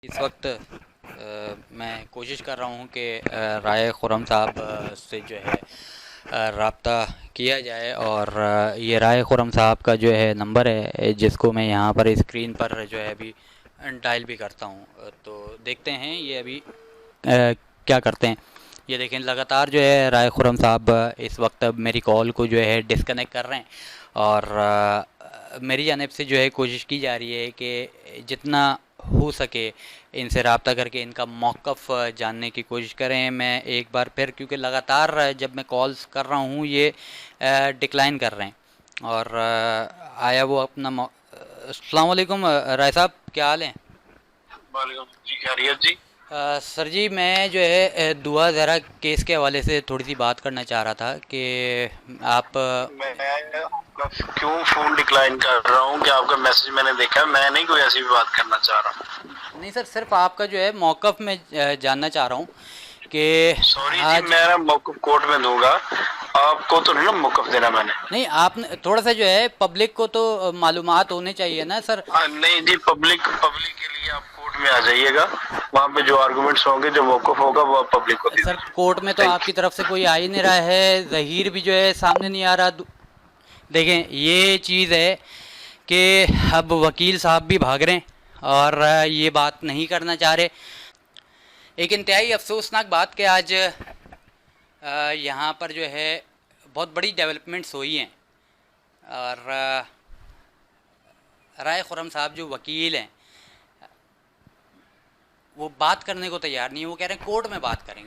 इस वक्त मैं कोशिश कर रहा हूँ कि राय खुर्रम साहब से जो है रब्ता किया जाए और ये राय खुर्रम साहब का जो है नंबर है जिसको मैं यहाँ पर स्क्रीन पर जो है अभी डायल भी करता हूँ। तो देखते हैं ये अभी क्या करते हैं। ये देखें लगातार जो है राय खुर्रम साहब इस वक्त अब मेरी कॉल को जो है डिस्कनेक्ट कर रहे हैं और मेरी जानिब से जो है कोशिश की जा रही है कि जितना हो सके इनसे रब्ता करके इनका मौक़िफ़ जानने की कोशिश करें। मैं एक बार फिर क्योंकि लगातार जब मैं कॉल्स कर रहा हूँ ये डिक्लाइन कर रहे हैं और आया वो अपना अस्सलाम वालेकुम राय साहब, क्या हाल है? वालेकुम जी, खैरियत जी। सर जी, मैं जो है दुआ ज़रा केस के हवाले से थोड़ी सी बात करना चाह रहा था कि आप मैं आपका क्यों फोन डिक्लाइन कर रहा हूँ कि आपका मैसेज मैंने देखा है, मैं नहीं कोई ऐसी भी बात करना चाह रहा। नहीं सर, सिर्फ आपका जो है मौक़िफ़ में जानना चाह रहा हूँ कि सॉरी जी, आज मैं मौक़िफ़ कोर्ट में दूंगा। आपको तो नहीं ना मौक़िफ़ देना मैंने। नहीं, आपने थोड़ा सा जो है पब्लिक को तो मालूमात होने चाहिए ना सर। नहीं जी, पब्लिक पब्लिक के लिए आप कोर्ट में आ जाइएगा। वहाँ पे जो आर्गुमेंट्स होंगे, जो मौक़िफ़ होगा, वो आप पब्लिक को सर दीजिए। कोर्ट में तो थैंक आपकी तरफ से कोई आ ही नहीं रहा है, ज़हीर भी जो है सामने नहीं आ रहा। देखें ये चीज़ है कि अब वकील साहब भी भाग रहे हैं और ये बात नहीं करना चाह रहे। एक इंतहाई अफसोसनाक बात कि आज यहाँ पर जो है बहुत बड़ी डेवलपमेंट्स हुई हैं और राय खुर्रम साहब जो वकील हैं वो बात करने को तैयार नहीं है। वो कह रहे हैं कोर्ट में बात करेंगे।